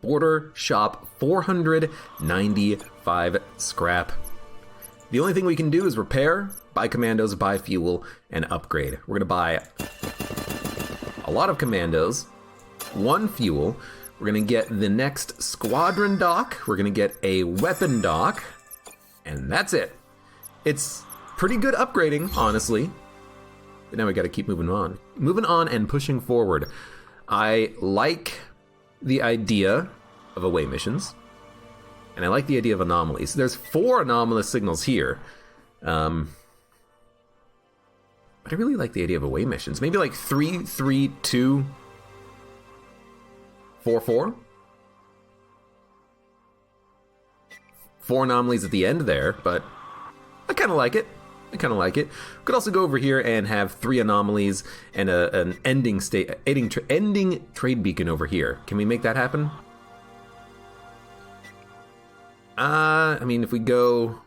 Border shop, 495 scrap. The only thing we can do is repair, buy commandos, buy fuel, and upgrade. We're gonna buy a lot of commandos, 1 fuel. We're gonna get the next squadron dock. We're gonna get a weapon dock, and that's it. It's pretty good upgrading, honestly. But now we gotta keep moving on. Moving on and pushing forward. I like the idea of away missions, and I like the idea of anomalies. There's 4 anomalous signals here. But I really like the idea of away missions. Maybe like 3, 3, 2, 4, 4. 4 anomalies at the end there, but I kind of like it. We could also go over here and have 3 anomalies and an ending trade beacon over here. Can we make that happen? I mean, if we go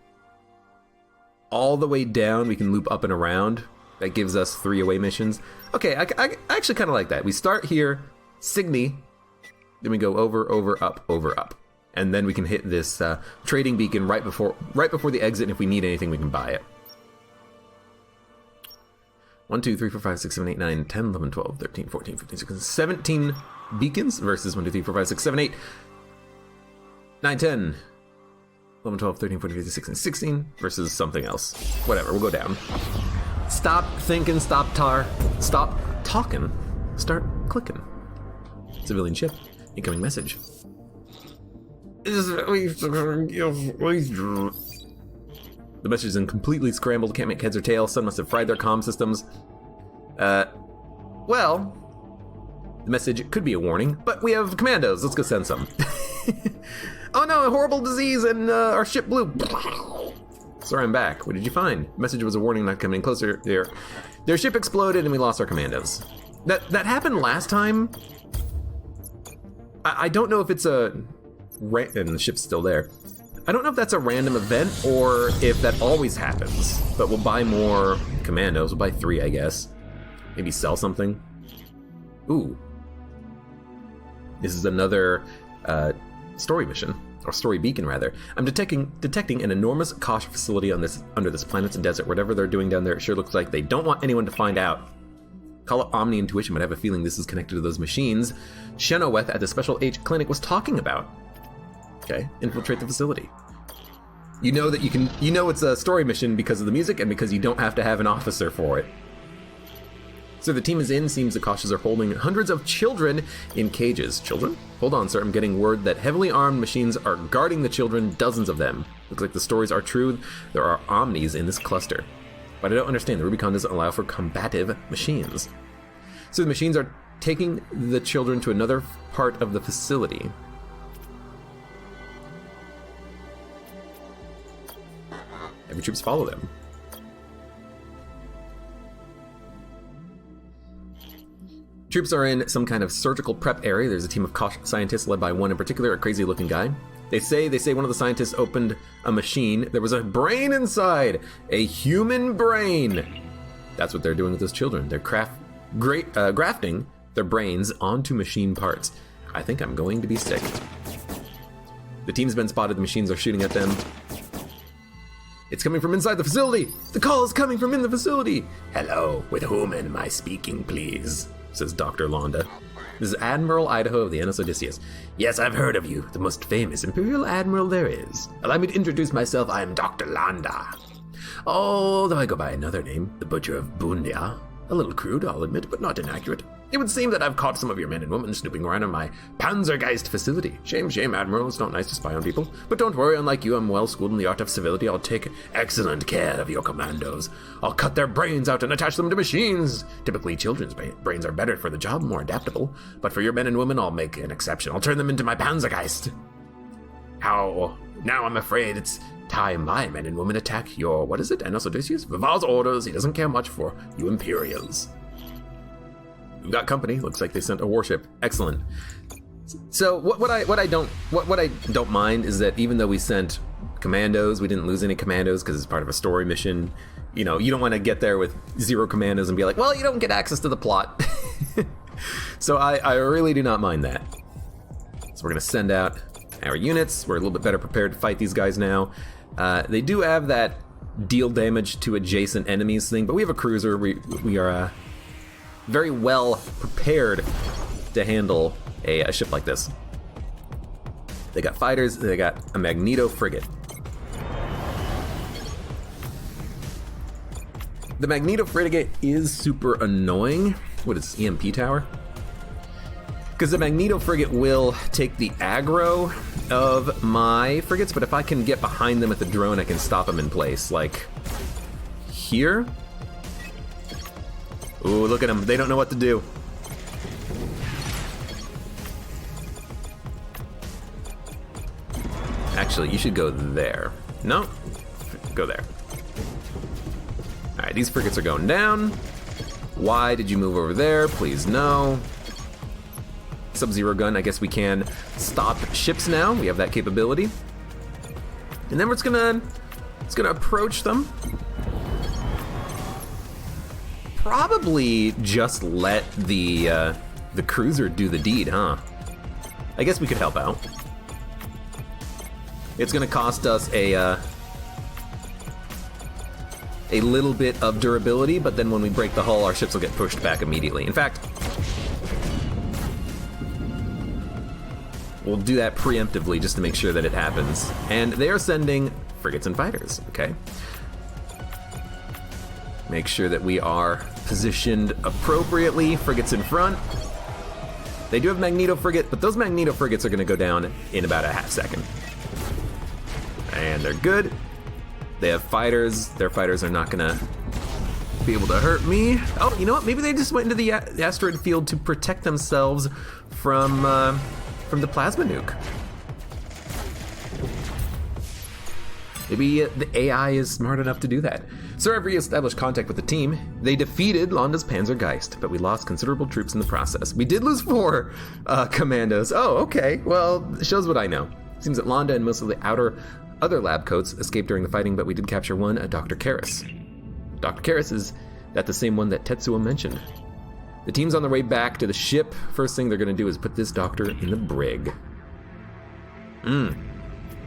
all the way down, we can loop up and around. That gives us 3 away missions. Okay, I actually kind of like that. We start here, Signy, then we go over, up. And then we can hit this trading beacon right before the exit, and if we need anything, we can buy it. 1, 2, 3, 4, 5, 6, 7, 8, 9, 10, 11, 12, 13, 14, 15, 16, 17 beacons versus 1, 2, 3, 4, 5, 6, 7, 8, 9, 10, 11, 12, 13, 14, 15, 16, 16 versus something else. Whatever, we'll go down. Stop thinking, stop talking, start clicking. Civilian ship, incoming message. The message is completely scrambled, can't make heads or tails. Sun must have fried their comm systems. Well, the message could be a warning, but we have commandos. Let's go send some. Oh no, a horrible disease and our ship blew. Sorry, I'm back. What did you find? The message was a warning not coming closer. Their ship exploded and we lost our commandos. That happened last time. I don't know if it's and the ship's still there. I don't know if that's a random event or if that always happens, but we'll buy more commandos. We'll buy 3, I guess. Maybe sell something. Ooh. This is another story mission, or story beacon rather. I'm detecting an enormous Kosh facility under this planet's desert. Whatever they're doing down there, it sure looks like they don't want anyone to find out. Call it Omni Intuition, but I have a feeling this is connected to those machines Shenoweth at the Special H Clinic was talking about. Okay, infiltrate the facility. You know that it's a story mission because of the music and because you don't have to have an officer for it. So the team is in. Seems the Koshs are holding hundreds of children in cages. Children? Hold on, sir. I'm getting word that heavily armed machines are guarding the children, dozens of them. Looks like the stories are true. There are Omnis in this cluster. But I don't understand. The Rubicon doesn't allow for combative machines. So the machines are taking the children to another part of the facility. Heavy troops follow them. Troops are in some kind of surgical prep area. There's a team of Kosh scientists led by one in particular, a crazy-looking guy. They say one of the scientists opened a machine. There was a brain inside, a human brain. That's what they're doing with those children. They're grafting their brains onto machine parts. I think I'm going to be sick. The team's been spotted. The machines are shooting at them. It's coming from inside the facility. The call is coming from in the facility. Hello, with whom am I speaking, please? Says Dr. Landa. This is Admiral Idaho of the NS Odysseus. Yes, I've heard of you, the most famous Imperial Admiral there is. Allow me to introduce myself. I am Dr. Landa. Although I go by another name, the Butcher of Bundia. A little crude, I'll admit, but not inaccurate. It would seem that I've caught some of your men and women snooping around in my Panzergeist facility. Shame, Admiral. It's not nice to spy on people. But don't worry, unlike you, I'm well schooled in the art of civility. I'll take excellent care of your commandos. I'll cut their brains out and attach them to machines. Typically, children's brains are better for the job, more adaptable. But for your men and women, I'll make an exception. I'll turn them into my Panzergeist. How? Now I'm afraid it's time my men and women attack your, what is it, NS Odysseus? Vival's orders. He doesn't care much for you Imperials. We've got company. Looks like they sent a warship. Excellent. So what I don't mind is that even though we sent commandos, we didn't lose any commandos because it's part of a story mission. You know, you don't want to get there with 0 commandos and be like, well, you don't get access to the plot. So I really do not mind that. So we're going to send out our units. We're a little bit better prepared to fight these guys now. They do have that deal damage to adjacent enemies thing, but we have a cruiser. We are very well prepared to handle a ship like this. They got fighters. They got a Magneto frigate. The Magneto frigate is super annoying. What is this, EMP tower? Because the Magneto frigate will take the aggro of my frigates, but if I can get behind them with the drone, I can stop them in place. Like here. Ooh, look at them. They don't know what to do. Actually, you should go there. No, go there. All right, these frigates are going down. Why did you move over there? Please no. Sub-Zero gun, I guess we can stop ships now. We have that capability. And then we're just gonna approach them. Probably just let the cruiser do the deed, huh? I guess we could help out. It's gonna cost us a little bit of durability, but then when we break the hull, our ships will get pushed back immediately. In fact, we'll do that preemptively just to make sure that it happens. And they are sending frigates and fighters, okay? Make sure that we are positioned appropriately. Frigates in front. They do have Magneto frigate, but those Magneto frigates are going to go down in about a half second. And they're good. They have fighters. Their fighters are not going to be able to hurt me. Oh, you know what? Maybe they just went into the asteroid field to protect themselves from the plasma nuke. Maybe the AI is smart enough to do that. Sir, I've re-established contact with the team. They defeated Landa's Panzergeist, but we lost considerable troops in the process. We did lose 4 commandos. Oh, okay. Well, it shows what I know. Seems that Landa and most of the other lab coats escaped during the fighting, but we did capture one, Dr. Karras. Dr. Karras, is that the same one that Tetsuo mentioned? The team's on their way back to the ship. First thing they're going to do is put this doctor in the brig.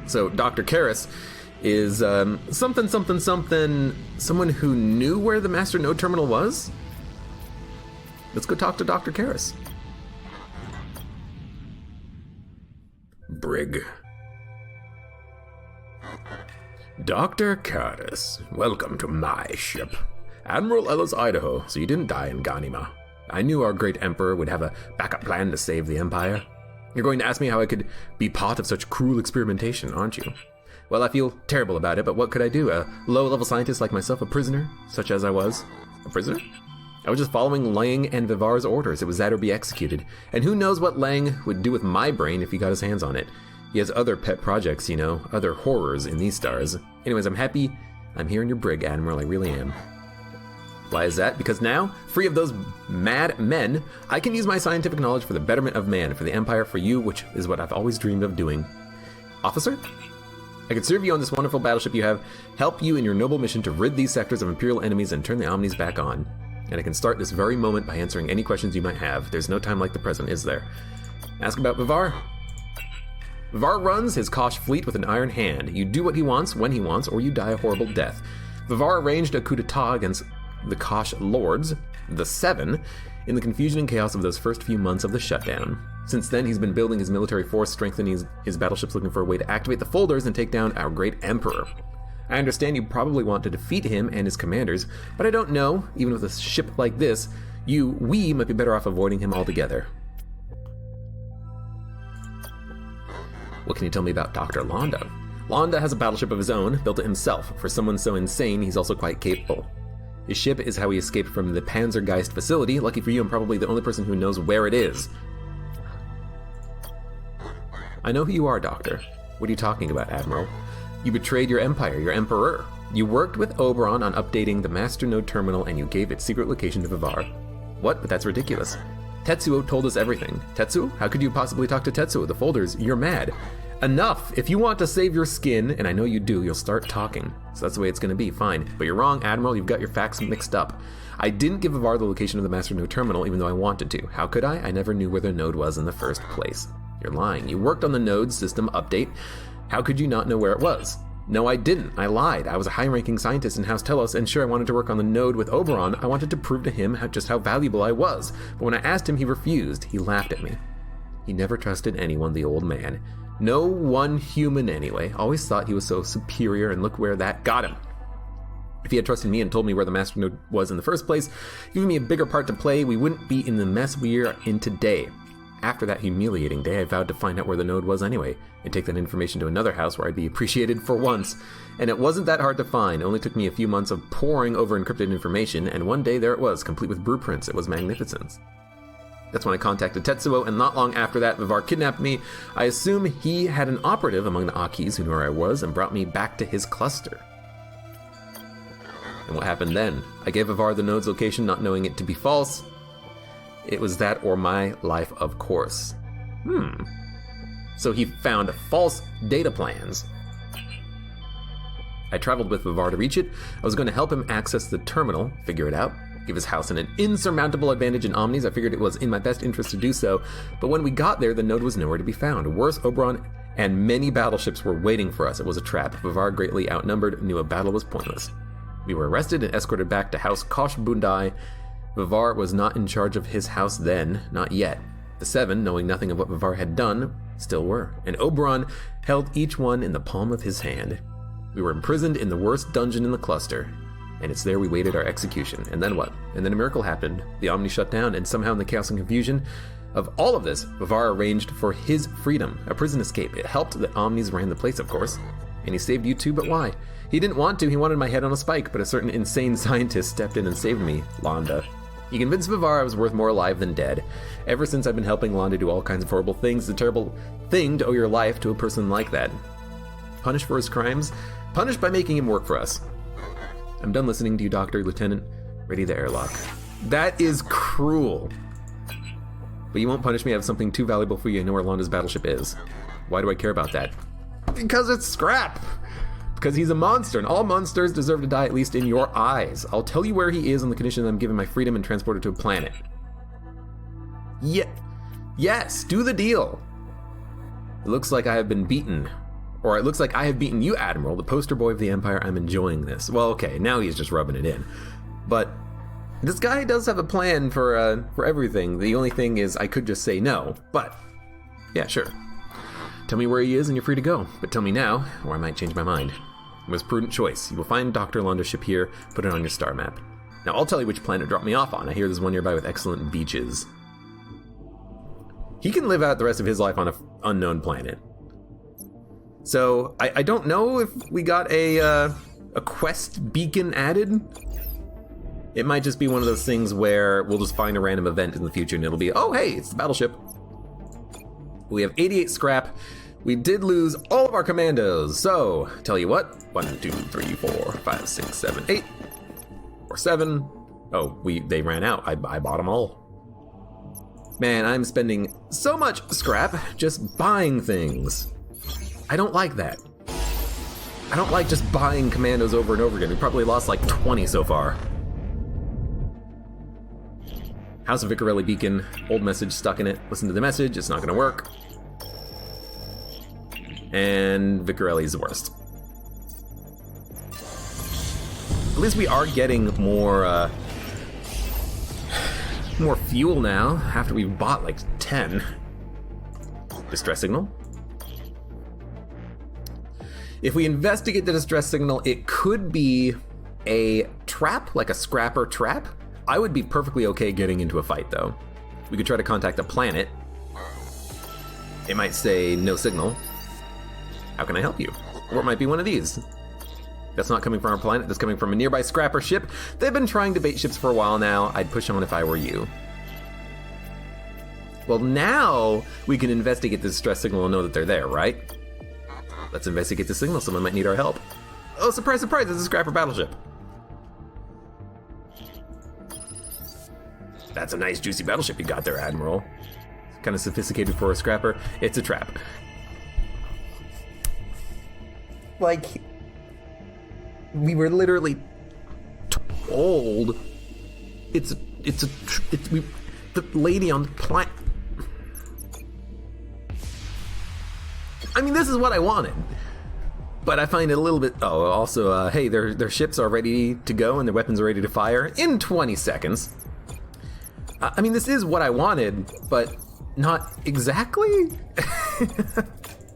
So Dr. Karras is someone who knew where the Master Node Terminal was? Let's go talk to Dr. Karras. Brig. Dr. Karras, welcome to my ship. Admiral Ellis, Idaho, so you didn't die in Ganima. I knew our great emperor would have a backup plan to save the Empire. You're going to ask me how I could be part of such cruel experimentation, aren't you? Well, I feel terrible about it, but what could I do? A low-level scientist like myself, a prisoner, such as I was. A prisoner? I was just following Lang and Vivar's orders. It was that or be executed. And who knows what Lang would do with my brain if he got his hands on it. He has other pet projects, you know, other horrors in these stars. Anyways, I'm happy I'm here in your brig, Admiral, I really am. Why is that? Because now, free of those mad men, I can use my scientific knowledge for the betterment of man, for the Empire, for you, which is what I've always dreamed of doing. Officer? I can serve you on this wonderful battleship you have, help you in your noble mission to rid these sectors of Imperial enemies and turn the Omnis back on. And I can start this very moment by answering any questions you might have. There's no time like the present, is there? Ask about Vivar. Vivar runs his Kosh fleet with an iron hand. You do what he wants, when he wants, or you die a horrible death. Vivar arranged a coup d'etat against the Kosh Lords, the Seven, in the confusion and chaos of those first few months of the shutdown. Since then, he's been building his military force, strengthening his battleships, looking for a way to activate the folders and take down our great emperor. I understand you probably want to defeat him and his commanders, but I don't know, even with a ship like this, we might be better off avoiding him altogether. What can you tell me about Dr. Landa? Landa has a battleship of his own, built it himself. For someone so insane, he's also quite capable. His ship is how he escaped from the Panzergeist facility. Lucky for you, I'm probably the only person who knows where it is. I know who you are, Doctor. What are you talking about, Admiral? You betrayed your empire, your emperor. You worked with Oberon on updating the Master Node Terminal and you gave its secret location to Vivar. What? But that's ridiculous. Tetsuo told us everything. Tetsuo? How could you possibly talk to Tetsuo? The folders, you're mad. Enough! If you want to save your skin, and I know you do, you'll start talking. So that's the way it's going to be, fine. But you're wrong, Admiral, you've got your facts mixed up. I didn't give Vivar the location of the Master Node Terminal, even though I wanted to. How could I? I never knew where the node was in the first place. You're lying. You worked on the node system update. How could you not know where it was? No, I didn't. I lied. I was a high-ranking scientist in House Telos, and sure, I wanted to work on the node with Oberon. I wanted to prove to him just how valuable I was. But when I asked him, he refused. He laughed at me. He never trusted anyone, the old man. No one human, anyway. Always thought he was so superior, and look where that got him. If he had trusted me and told me where the master node was in the first place, giving me a bigger part to play, we wouldn't be in the mess we're in today. After that humiliating day, I vowed to find out where the node was anyway, and take that information to another house where I'd be appreciated for once. And it wasn't that hard to find. It only took me a few months of poring over encrypted information, and one day there it was, complete with blueprints. It was magnificent. That's when I contacted Tetsuo, and not long after that, Vivar kidnapped me. I assume he had an operative among the Akis who knew where I was, and brought me back to his cluster. And what happened then? I gave Vivar the node's location, not knowing it to be false. It was that or my life, of course. So he found false data plans. I traveled with Vivar to reach it. I was going to help him access the terminal, figure it out, give his house an insurmountable advantage in Omnis. I figured it was in my best interest to do so. But when we got there, the node was nowhere to be found. Worse, Oberon and many battleships were waiting for us. It was a trap. Vivar, greatly outnumbered, knew a battle was pointless. We were arrested and escorted back to House Kosh Bundai. Vivar was not in charge of his house then, not yet. The seven, knowing nothing of what Vivar had done, still were, and Oberon held each one in the palm of his hand. We were imprisoned in the worst dungeon in the cluster, and it's there we waited our execution. And then what? And then a miracle happened. The Omni shut down, and somehow in the chaos and confusion of all of this, Vivar arranged for his freedom, a prison escape. It helped that Omnis ran the place, of course, and he saved you too, but why? He didn't want to, he wanted my head on a spike, but a certain insane scientist stepped in and saved me, Landa. He convinced Vivar I was worth more alive than dead. Ever since I've been helping Landa do all kinds of horrible things. It's a terrible thing to owe your life to a person like that. Punished for his crimes? Punished by making him work for us. I'm done listening to you, Doctor, Lieutenant. Ready the airlock. That is cruel. But you won't punish me. I have something too valuable for you. I know where Landa's battleship is. Why do I care about that? Because it's scrap! Because he's a monster, and all monsters deserve to die, at least in your eyes. I'll tell you where he is on the condition that I'm given my freedom and transported to a planet. Yes, do the deal. It looks like I have been beaten. Or it looks like I have beaten you, Admiral, the poster boy of the Empire. I'm enjoying this. Well, okay, now he's just rubbing it in. But this guy does have a plan for everything. The only thing is I could just say no, but yeah, sure. Tell me where he is and you're free to go. But tell me now, or I might change my mind. It was a prudent choice. You will find Dr. Landa's ship here, put it on your star map. Now I'll tell you which planet dropped me off on. I hear there's one nearby with excellent beaches. He can live out the rest of his life on an unknown planet. So I don't know if we got a quest beacon added. It might just be one of those things where we'll just find a random event in the future and it'll be, oh hey, it's the battleship. We have 88 scrap. We did lose all of our commandos. So, tell you what, 1, 2, 3, 4, 5, 6, 7, 8, or 7. Oh, they ran out. I bought them all. Man, I'm spending so much scrap just buying things. I don't like that. I don't like just buying commandos over and over again. We probably lost like 20 so far. House of Vicarelli beacon, old message stuck in it. Listen to the message, it's not gonna work. And Vicarelli's the worst. At least we are getting more fuel now, after we've bought like 10. Distress signal. If we investigate the distress signal, it could be a trap, like a scrapper trap. I would be perfectly okay getting into a fight though. We could try to contact a planet. It might say no signal. How can I help you? Or it might be one of these. That's not coming from our planet, that's coming from a nearby scrapper ship. They've been trying to bait ships for a while now. I'd push on if I were you. Well, now we can investigate the distress signal and know that they're there, right? Let's investigate the signal, someone might need our help. Oh, surprise, surprise, it's a scrapper battleship. That's a nice juicy battleship you got there, Admiral. Kind of sophisticated for a scrapper. It's a trap. Like, we were literally told the lady on the planet. I mean, this is what I wanted. But I find it a little bit... Oh, also, hey, their ships are ready to go and their weapons are ready to fire in 20 seconds. I mean, this is what I wanted, but not exactly?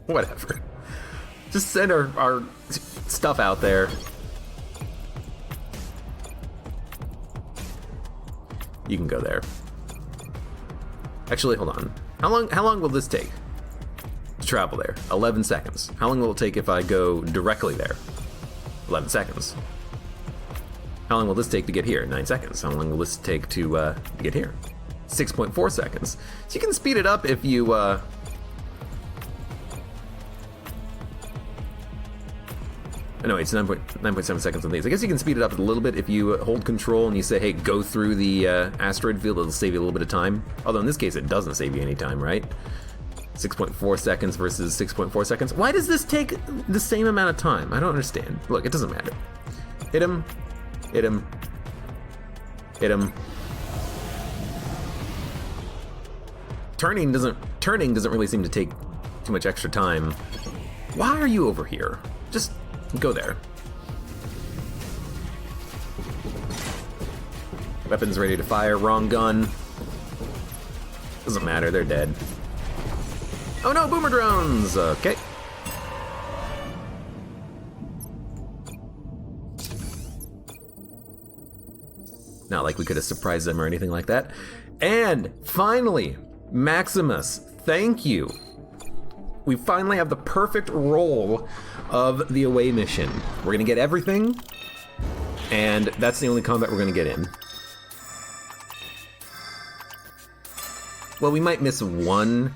Whatever. Just send our stuff out there. You can go there. Actually, hold on. How long will this take to travel there? 11 seconds. How long will it take if I go directly there? 11 seconds. How long will this take to get here? 9 seconds. How long will this take to get here? 6.4 seconds. So you can speed it up if you... No, it's 9.7 seconds on these. I guess you can speed it up a little bit if you hold control and you say, hey, go through the asteroid field. It'll save you a little bit of time. Although in this case, it doesn't save you any time, right? 6.4 seconds versus 6.4 seconds. Why does this take the same amount of time? I don't understand. Look, it doesn't matter. Hit him. Hit him. Hit him. Turning doesn't really seem to take too much extra time. Why are you over here? Just go there. Weapons ready to fire. Wrong gun. Doesn't matter, they're dead. Oh no, boomer drones! Okay. Not like we could have surprised them or anything like that. And finally, Maximus, thank you. We finally have the perfect role of the away mission. We're gonna get everything, and that's the only combat we're gonna get in. Well, we might miss one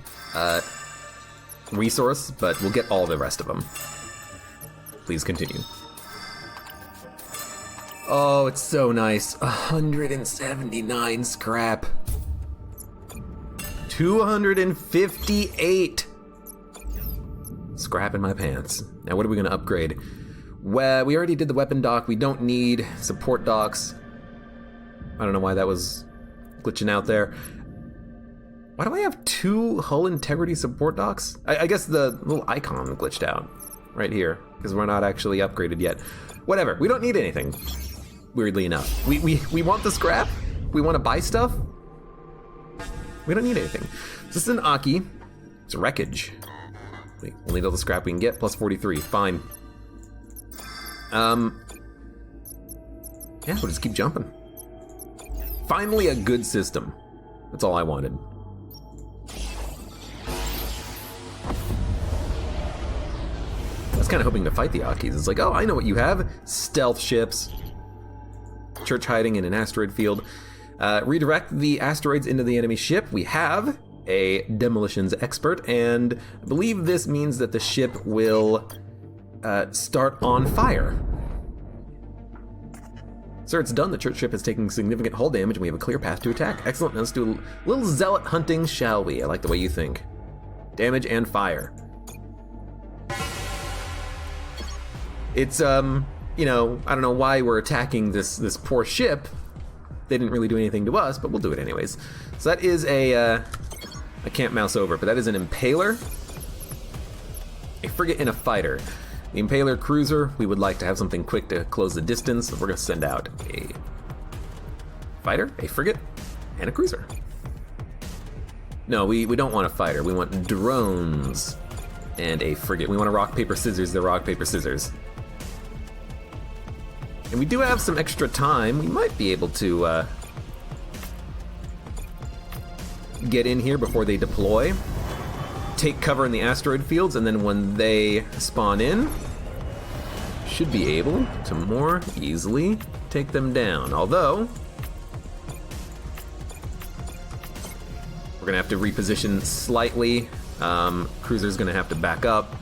resource, but we'll get all the rest of them. Please continue. Oh, it's so nice. 179 scrap. 258 scrap in my pants. Now what are we gonna upgrade? Well, we already did the weapon dock. We don't need support docks. I don't know why that was glitching out there. Why do I have 2 hull integrity support docks? I guess the little icon glitched out right here because we're not actually upgraded yet. Whatever, we don't need anything, weirdly enough. We want the scrap? We want to buy stuff? We don't need anything. This is an Aki. It's wreckage. We'll need all the scrap we can get, plus 43, fine. Yeah, we'll just keep jumping. Finally a good system. That's all I wanted. I was kind of hoping to fight the Akis. It's like, oh, I know what you have. Stealth ships. Church hiding in an asteroid field. Redirect the asteroids into the enemy ship. We have a demolitions expert, and I believe this means that the ship will start on fire. Sir, it's done. The church ship is taking significant hull damage, and we have a clear path to attack. Excellent. Now let's do a little zealot hunting, shall we? I like the way you think. Damage and fire. It's, you know, I don't know why we're attacking this poor ship. They didn't really do anything to us, but we'll do it anyways. So that is a, I can't mouse over, but that is an impaler, a frigate, and a fighter. The impaler cruiser, we would like to have something quick to close the distance, so we're gonna send out a fighter, a frigate, and a cruiser. No, we don't want a fighter, we want drones and a frigate. We want to rock, paper, scissors, the rock, paper, scissors. And we do have some extra time. We might be able to get in here before they deploy, take cover in the asteroid fields, and then when they spawn in, should be able to more easily take them down. Although, we're gonna have to reposition slightly. Cruiser's gonna have to back up.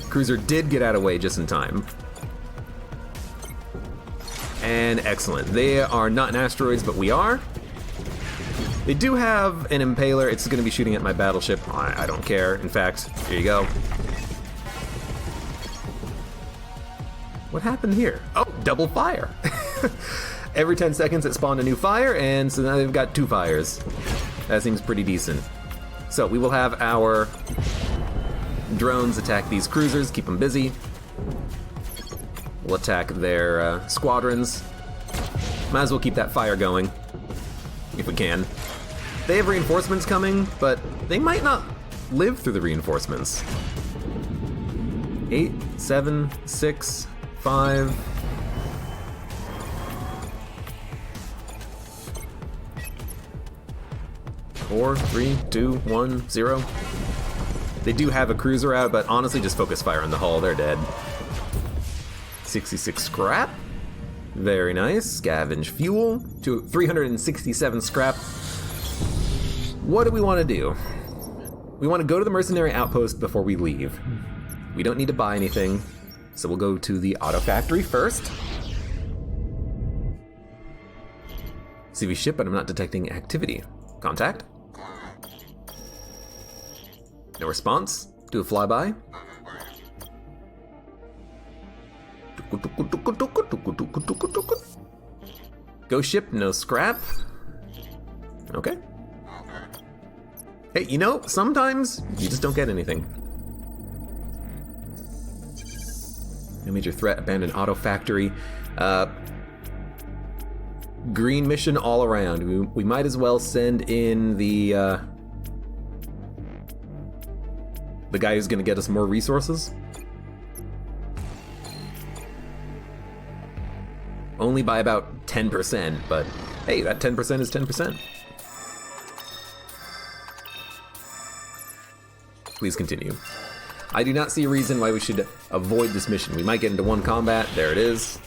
Cruiser did get out of the way just in time. And excellent. They are not in asteroids, but we are. They do have an impaler. It's gonna be shooting at my battleship. I don't care. In fact, here you go. What happened here? Oh, double fire. Every 10 seconds it spawned a new fire, and so now they've got 2 fires. That seems pretty decent. So we will have our drones attack these cruisers, keep them busy. We'll attack their squadrons. Might as well keep that fire going, if we can. They have reinforcements coming, but they might not live through the reinforcements. 8, 7, 6, 5. Four, 3, 2, 1, 0. They do have a cruiser out, but honestly, just focus fire on the hull. They're dead. 66 scrap. Very nice. Scavenge fuel to 367 scrap. What do we want to do? We want to go to the mercenary outpost before we leave. We don't need to buy anything, so we'll go to the auto factory first. CV ship, but I'm not detecting activity. Contact. No response. Do a flyby. Ghost ship, no scrap. Okay. Hey, you know, sometimes you just don't get anything. No major threat, abandoned auto factory. Green mission all around. We might as well send in the guy who's gonna get us more resources. Only by about 10%, but hey, that 10% is 10%. Please continue. I do not see a reason why we should avoid this mission. We might get into one combat. There it is.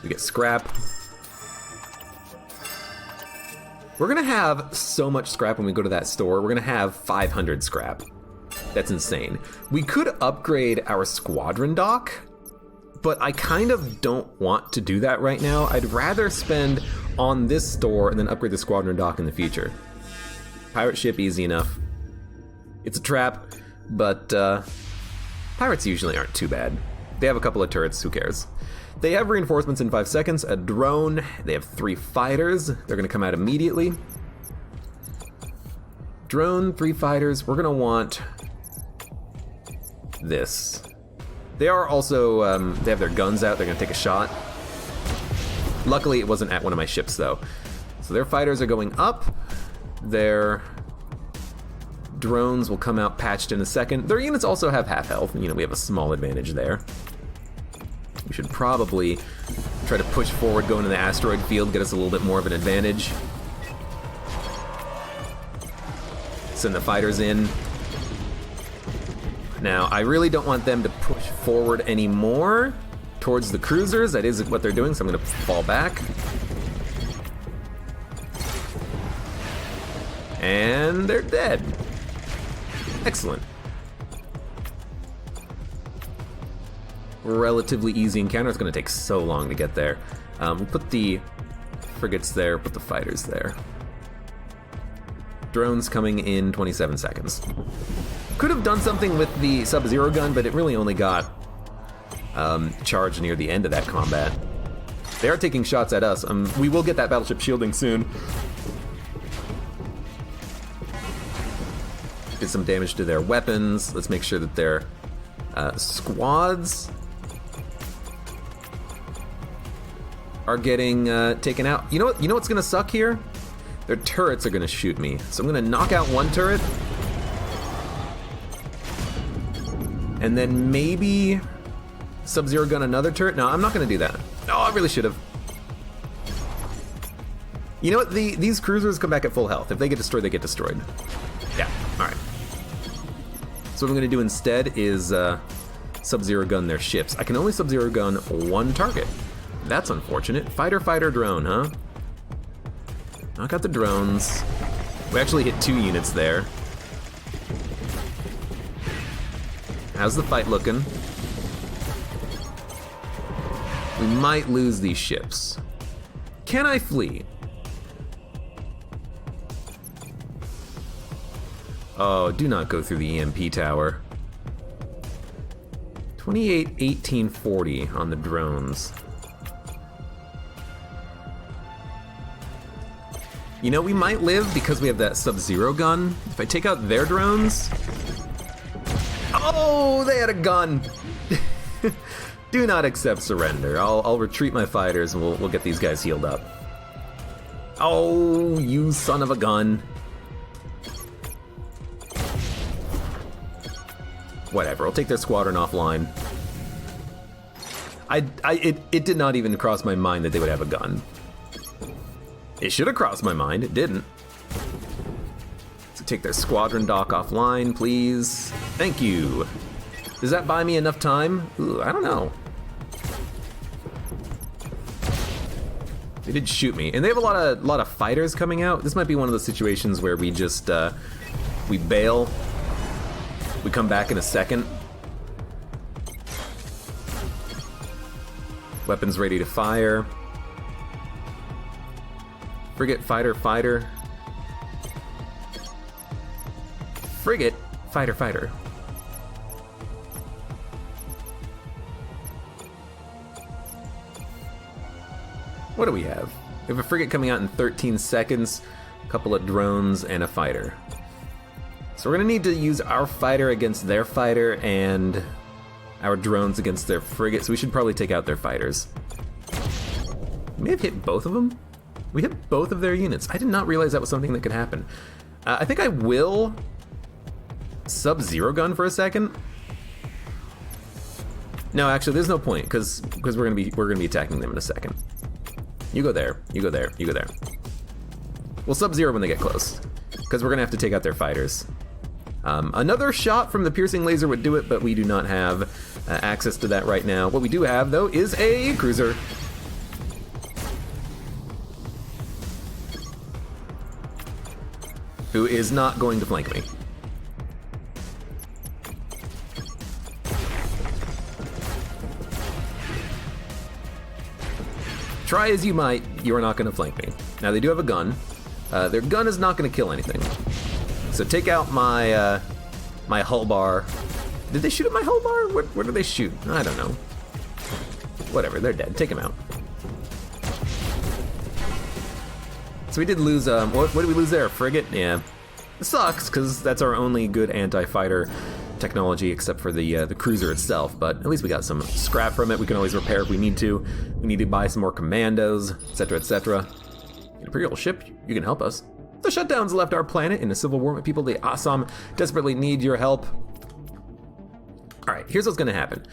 We get scrap. We're gonna have so much scrap when we go to that store. We're gonna have 500 scrap. That's insane. We could upgrade our squadron dock, but I kind of don't want to do that right now. I'd rather spend on this store and then upgrade the squadron dock in the future. Pirate ship, easy enough. It's a trap, but pirates usually aren't too bad. They have a couple of turrets, who cares? They have reinforcements in 5 seconds, a drone, they have 3 fighters, they're gonna come out immediately. Drone, 3 fighters, we're gonna want this. They are also, they have their guns out, they're gonna take a shot. Luckily it wasn't at one of my ships though. So their fighters are going up, their drones will come out patched in a second. Their units also have half health, you know, we have a small advantage there. We should probably try to push forward, go into the asteroid field, get us a little bit more of an advantage. Send the fighters in. Now, I really don't want them to push forward anymore towards the cruisers. That is what they're doing, so I'm gonna fall back. And they're dead. Excellent. Relatively easy encounter. It's going to take so long to get there. We'll put the frigates there, put the fighters there. Drones coming in 27 seconds. Could have done something with the Sub-Zero gun, but it really only got charged near the end of that combat. They are taking shots at us. We will get that battleship shielding soon. Did some damage to their weapons. Let's make sure that their squads are getting taken out. You know what? You know what's gonna suck here? Their turrets are gonna shoot me. So I'm gonna knock out one turret, and then maybe Sub-Zero gun another turret. No, I'm not gonna do that. No, I really should have. You know what? These cruisers come back at full health. If they get destroyed, they get destroyed. Yeah. All right. So what I'm gonna do instead is Sub-Zero gun their ships. I can only Sub-Zero gun one target. That's unfortunate. Fighter, drone, huh? Knock out the drones. We actually hit 2 units there. How's the fight looking? We might lose these ships. Can I flee? Oh, do not go through the EMP tower. 28, 18, 40 on the drones. You know, we might live because we have that Sub-Zero gun. If I take out their drones... Oh, they had a gun! Do not accept surrender. I'll retreat my fighters and we'll get these guys healed up. Oh, you son of a gun. Whatever, I'll take their squadron offline. It did not even cross my mind that they would have a gun. It should have crossed my mind, it didn't. So take their squadron dock offline, please. Thank you. Does that buy me enough time? Ooh, I don't know. They did shoot me, and they have a lot of fighters coming out. This might be one of those situations where we just we bail. We come back in a second. Weapons ready to fire. Frigate, fighter, fighter. Frigate, fighter, fighter. What do we have? We have a frigate coming out in 13 seconds, a couple of drones, and a fighter. So we're gonna need to use our fighter against their fighter and our drones against their frigate, so we should probably take out their fighters. We may have hit both of them. We hit both of their units. I did not realize that was something that could happen. I think I will Sub-Zero gun for a second. No, actually, there's no point because we're gonna be attacking them in a second. You go there. You go there. You go there. We'll Sub-Zero when they get close because we're gonna have to take out their fighters. Another shot from the piercing laser would do it, but we do not have access to that right now. What we do have, though, is a cruiser. Who is not going to flank me. Try as you might, you are not going to flank me. Now, they do have a gun. Their gun is not going to kill anything. So take out my my hull bar. Did they shoot at my hull bar? Where did they shoot? I don't know. Whatever, they're dead. Take them out. So we did lose, what did we lose there? A frigate? Yeah. It sucks, because that's our only good anti-fighter technology, except for the cruiser itself, but at least we got some scrap from it. We can always repair if we need to. We need to buy some more commandos, etc., etc. Imperial ship, you can help us. The shutdowns left our planet in a civil war with people. The Assam desperately need your help. Alright, here's what's gonna happen.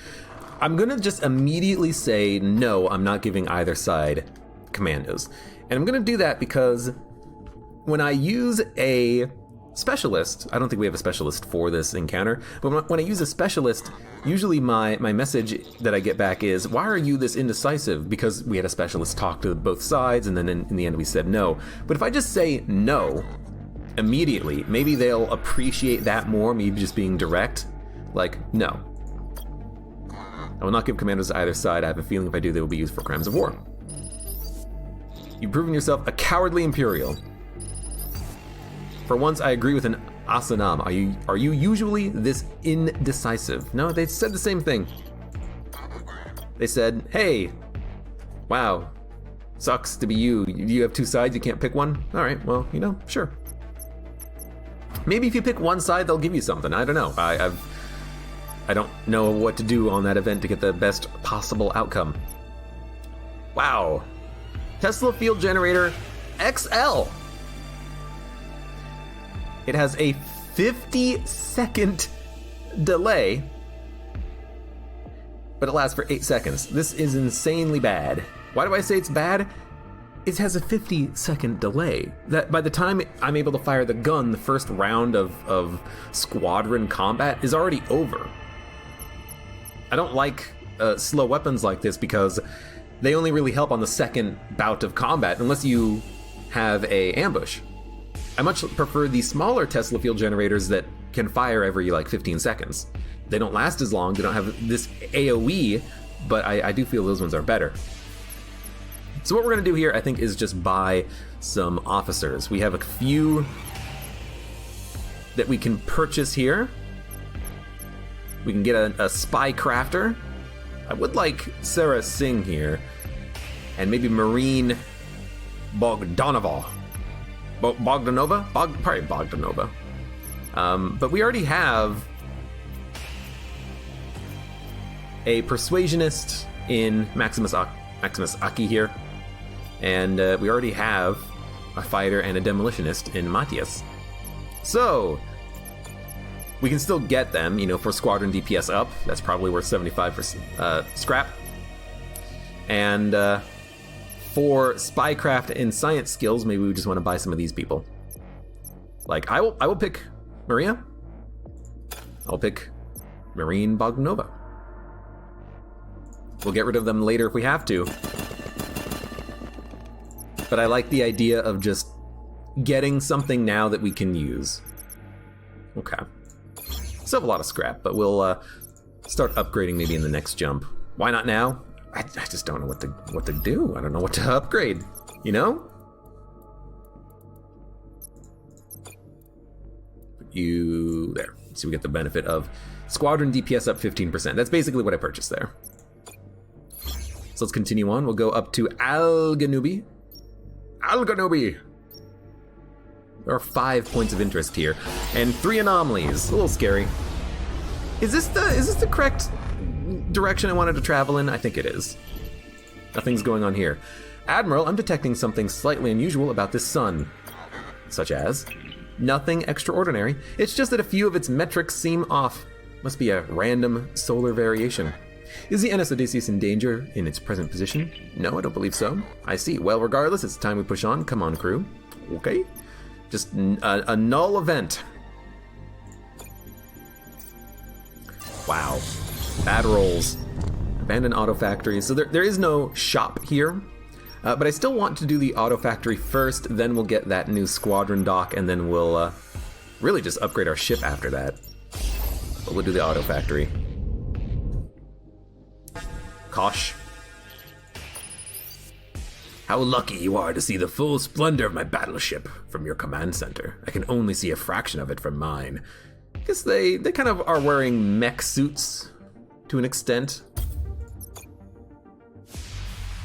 I'm gonna just immediately say, no, I'm not giving either side commandos. And I'm gonna do that because when I use a specialist, I don't think we have a specialist for this encounter, but when I use a specialist, usually my message that I get back is, why are you this indecisive? Because we had a specialist talk to both sides, and then in the end we said no. But if I just say no immediately, maybe they'll appreciate that more, me just being direct. Like, no. I will not give commandos to either side. I have a feeling if I do, they will be used for crimes of war. You've proven yourself a cowardly Imperial. For once, I agree with an Asanam. Are you usually this indecisive? No, they said the same thing. They said, hey, wow, sucks to be you. You have two sides, you can't pick one? All right, well, you know, sure. Maybe if you pick one side, they'll give you something. I don't know. I don't know what to do on that event to get the best possible outcome. Wow. Tesla Field Generator XL. It has a 50-second delay, but it lasts for 8 seconds. This is insanely bad. Why do I say it's bad? It has a 50-second delay. That by the time I'm able to fire the gun, the first round of squadron combat is already over. I don't like slow weapons like this because they only really help on the second bout of combat unless you have a ambush. I much prefer the smaller Tesla Field Generators that can fire every like 15 seconds. They don't last as long, they don't have this AoE, but I do feel those ones are better. So what we're gonna do here, I think, is just buy some officers. We have a few that we can purchase here. We can get a spy crafter. I would like Sarah Singh here, and maybe Marine Bogdanova. Bogdanova? Probably Bogdanova. But we already have a persuasionist in Maximus Aki here, and we already have a fighter and a demolitionist in Matthias. So we can still get them, you know, for squadron DPS up. That's probably worth 75 for scrap. And for spycraft and science skills, maybe we just want to buy some of these people. Like, I will pick Maria. I'll pick Marine Bogdanova. We'll get rid of them later if we have to. But I like the idea of just getting something now that we can use. Okay. Still have a lot of scrap, but we'll start upgrading maybe in the next jump. Why not now? I just don't know what to do. I don't know what to upgrade, you know? Put you there. So we get the benefit of squadron DPS up 15%. That's basically what I purchased there. So let's continue on. We'll go up to Alganubi. Alganubi! There are 5 points of interest here, and 3 anomalies. A little scary. Is this the correct direction I wanted to travel in? I think it is. Nothing's going on here. Admiral, I'm detecting something slightly unusual about this sun. Such as? Nothing extraordinary. It's just that a few of its metrics seem off. Must be a random solar variation. Is the NS Odysseus in danger in its present position? No, I don't believe so. I see. Well, regardless, it's time we push on. Come on, crew. Okay. Just a null event. Wow. Bad rolls. Abandoned auto factory. So there is no shop here. But I still want to do the auto factory first. Then we'll get that new squadron dock. And then we'll really just upgrade our ship after that. But we'll do the auto factory. Kosh. How lucky you are to see the full splendor of my battleship from your command center. I can only see a fraction of it from mine. I guess they kind of are wearing mech suits to an extent.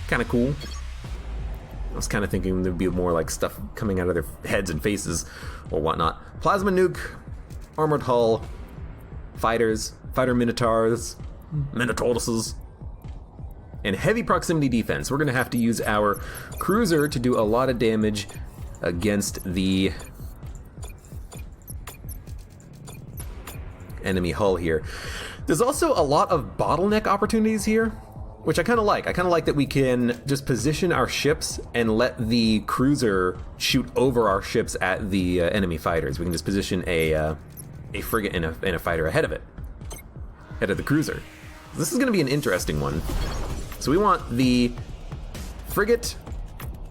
Kind of cool. I was kind of thinking there'd be more like stuff coming out of their heads and faces or whatnot. Plasma nuke, armored hull, fighters, fighter minotaurs, minotauruses, and heavy proximity defense. We're going to have to use our cruiser to do a lot of damage against the enemy hull here. There's also a lot of bottleneck opportunities here, which I kind of like. I kind of like that we can just position our ships and let the cruiser shoot over our ships at the enemy fighters. We can just position a frigate and a fighter ahead of it, ahead of the cruiser. This is going to be an interesting one. So we want the frigate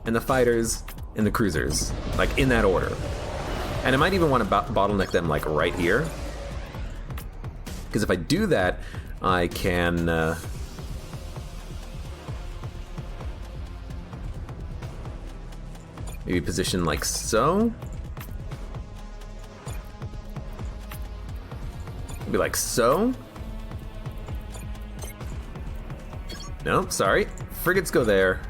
and the fighters and the cruisers, like in that order. And I might even want to bottleneck them like right here. Because if I do that, I can maybe position like so. Maybe like so. No, sorry. Frigates go there.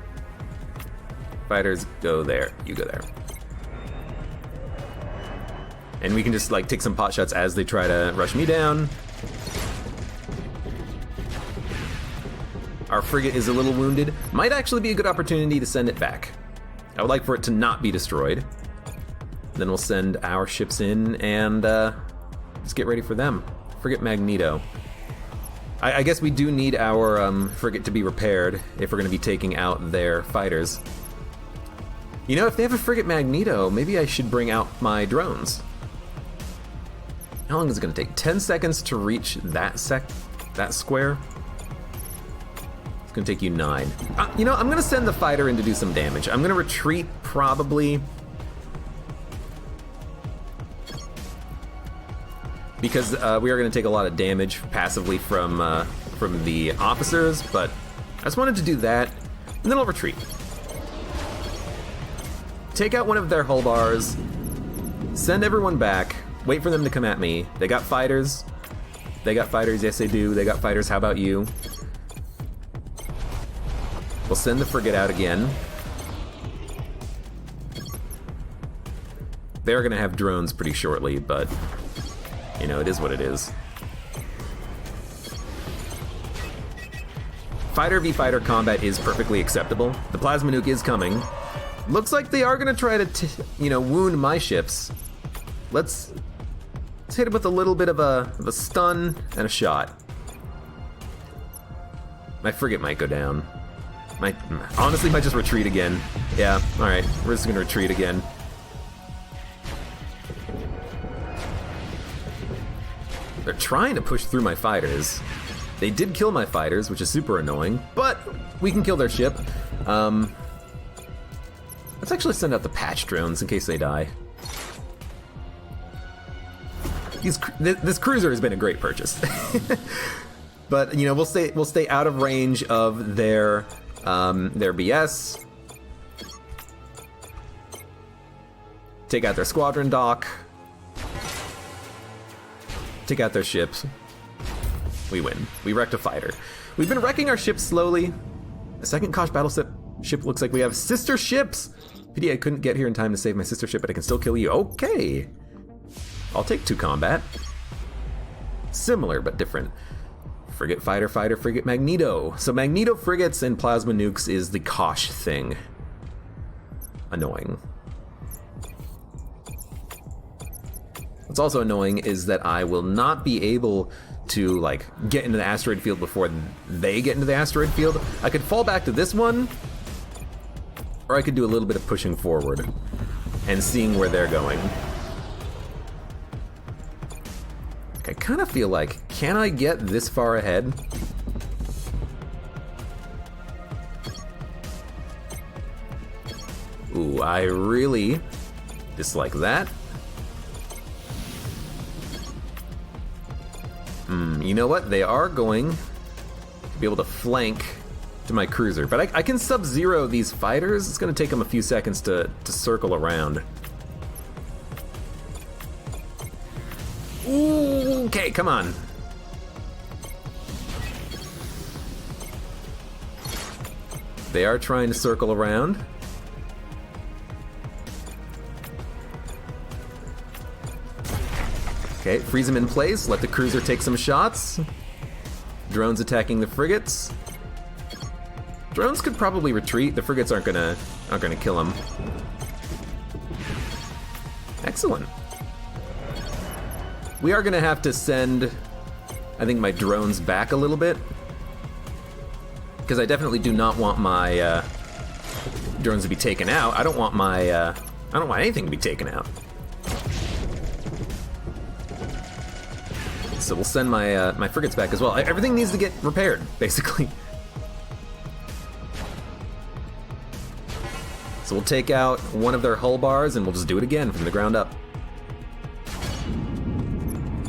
Fighters go there. You go there. And we can just like take some pot shots as they try to rush me down. Our frigate is a little wounded. Might actually be a good opportunity to send it back. I would like for it to not be destroyed. Then we'll send our ships in and just get ready for them. Frigate Magneto. I guess we do need our frigate to be repaired if we're going to be taking out their fighters. You know, if they have a frigate Magneto, maybe I should bring out my drones. How long is it going to take? 10 seconds to reach that square? It's going to take you 9. You know, I'm going to send the fighter in to do some damage. I'm going to retreat probably, because we are going to take a lot of damage passively from the officers, but I just wanted to do that, and then I'll retreat. Take out one of their hull bars, send everyone back, wait for them to come at me. They got fighters. They got fighters, yes they do. They got fighters, how about you? We'll send the frigate out again. They're gonna have drones pretty shortly, but, you know, it is what it is. Fighter v fighter combat is perfectly acceptable. The plasma nuke is coming. Looks like they are gonna try to, you know, wound my ships. Let's hit it with a little bit of a stun and a shot. My frigate might go down. Honestly, might just retreat again. Yeah, alright, we're just gonna retreat again. They're trying to push through my fighters. They did kill my fighters, which is super annoying, but we can kill their ship. Let's actually send out the patch drones in case they die. This cruiser has been a great purchase. But, you know, we'll stay out of range of their BS. Take out their squadron dock. Take out their ships. We win. We wrecked a fighter. We've been wrecking our ships slowly. A second Kosh battleship looks like we have sister ships. Pity I couldn't get here in time to save my sister ship, but I can still kill you. Okay. I'll take 2 combat. Similar, but different. Frigate, fighter, fighter, frigate, Magneto. So Magneto frigates and plasma nukes is the Kosh thing. Annoying. What's also annoying is that I will not be able to, like, get into the asteroid field before they get into the asteroid field. I could fall back to this one, or I could do a little bit of pushing forward and seeing where they're going. I kind of feel like, can I get this far ahead? Ooh, I really dislike that. You know what? They are going to be able to flank to my cruiser, but I can sub-zero these fighters. It's going to take them a few seconds to circle around. Ooh, okay, come on. They are trying to circle around. Okay, freeze them in place, let the cruiser take some shots. Drones attacking the frigates. Drones could probably retreat. The frigates aren't gonna kill them. Excellent. We are gonna have to send, I think, my drones back a little bit, because I definitely do not want my drones to be taken out. I don't want anything to be taken out. So we'll send my my frigates back as well. Everything needs to get repaired, basically. So we'll take out one of their hull bars and we'll just do it again from the ground up.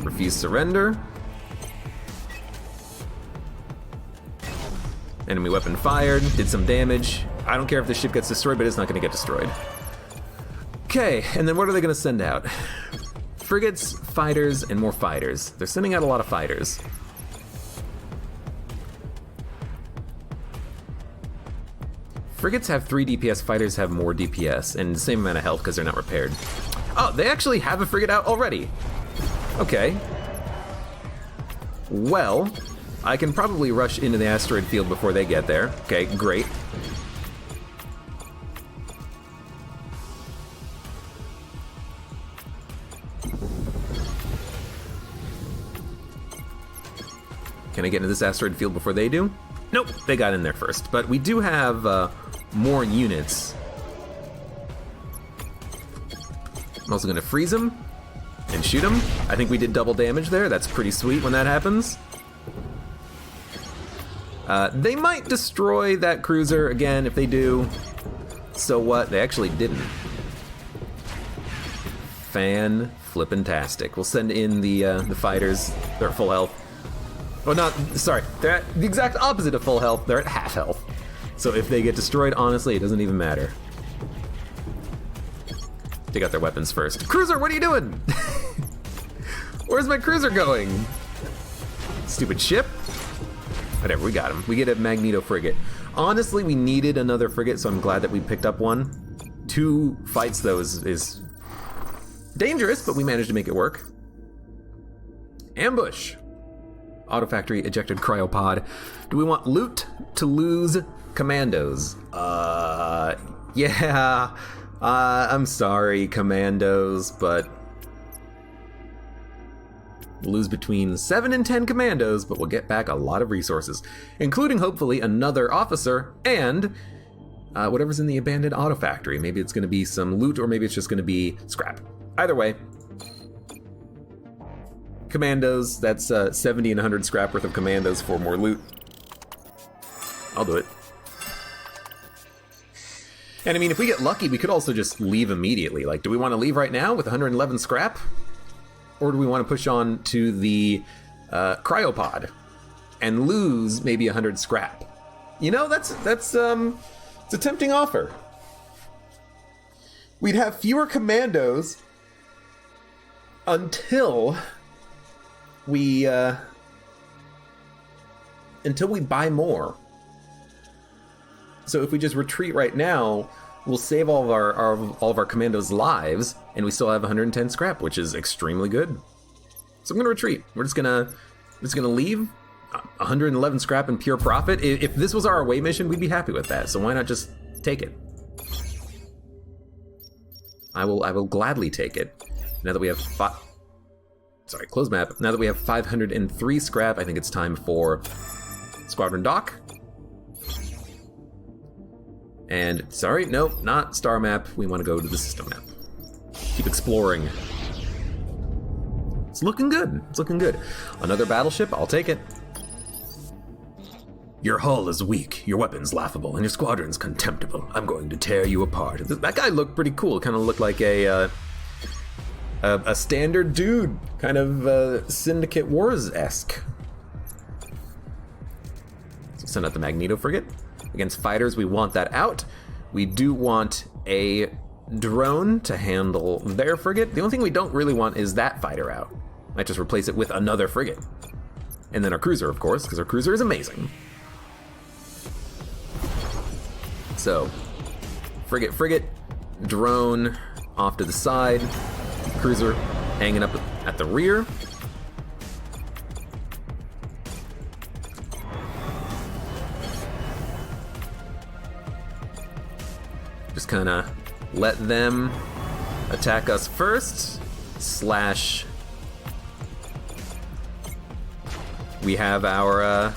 Refuse surrender. Enemy weapon fired, did some damage. I don't care if the ship gets destroyed, but it's not gonna get destroyed. Okay, and then what are they gonna send out? Frigates, fighters, and more fighters. They're sending out a lot of fighters. Frigates have 3 DPS, fighters have more DPS, and the same amount of health because they're not repaired. Oh, they actually have a frigate out already. Okay. Well, I can probably rush into the asteroid field before they get there. Okay, great. Can I get into this asteroid field before they do? Nope, they got in there first. But we do have more units. I'm also gonna freeze them and shoot them. I think we did double damage there. That's pretty sweet when that happens. They might destroy that cruiser again. If they do, so what? They actually didn't. Fan-flippin-tastic. We'll send in the fighters. They're at full health. Oh, not, sorry, they're at the exact opposite of full health. They're at half health. So if they get destroyed, honestly, it doesn't even matter. Take out their weapons first. Cruiser, what are you doing? Where's my cruiser going? Stupid ship. Whatever, we got him. We get a Magneto frigate. Honestly, we needed another frigate, so I'm glad that we picked up one. 2 fights, though, is dangerous, but we managed to make it work. Ambush. Auto factory ejected cryopod. Do we want loot to lose commandos? Yeah. I'm sorry, commandos, but we'll lose between 7 and 10 commandos, but we'll get back a lot of resources, including hopefully another officer and whatever's in the abandoned auto factory. Maybe it's going to be some loot, or maybe it's just going to be scrap. Either way, commandos, that's 70 and 100 scrap worth of commandos for more loot. I'll do it. And I mean, if we get lucky, we could also just leave immediately. Like, do we want to leave right now with 111 scrap? Or do we want to push on to the cryopod and lose maybe 100 scrap? You know, that's it's a tempting offer. We'd have fewer commandos until we buy more. So if we just retreat right now, we'll save all of our commandos' lives, and we still have 110 scrap, which is extremely good. So I'm gonna retreat. We're just gonna leave 111 scrap in pure profit. If this was our away mission, we'd be happy with that. So why not just take it? I will gladly take it. Now that we have close map. Now that we have 503 scrap, I think it's time for Squadron Dock. And, sorry, nope, not star map. We want to go to the system map. Keep exploring. It's looking good. It's looking good. Another battleship, I'll take it. Your hull is weak, your weapons laughable, and your squadron's contemptible. I'm going to tear you apart. That guy looked pretty cool. Kind of looked like a standard dude. Kind of Syndicate Wars-esque. So send out the Magneto frigate. Against fighters, we want that out. We do want a drone to handle their frigate. The only thing we don't really want is that fighter out. Might just replace it with another frigate. And then our cruiser, of course, because our cruiser is amazing. So, frigate, drone off to the side, cruiser hanging up at the rear. Just kind of let them attack us first, slash. We have our,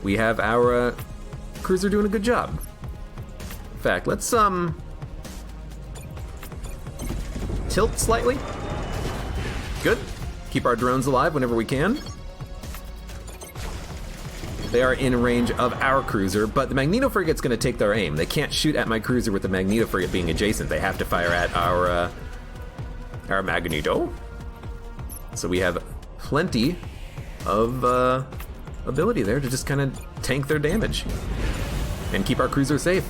we have our cruiser doing a good job. In fact, let's tilt slightly. Good. Keep our drones alive whenever we can. They are in range of our cruiser, but the Magneto frigate's going to take their aim. They can't shoot at my cruiser with the Magneto frigate being adjacent. They have to fire at our Magneto. So we have plenty of ability there to just kind of tank their damage and keep our cruiser safe.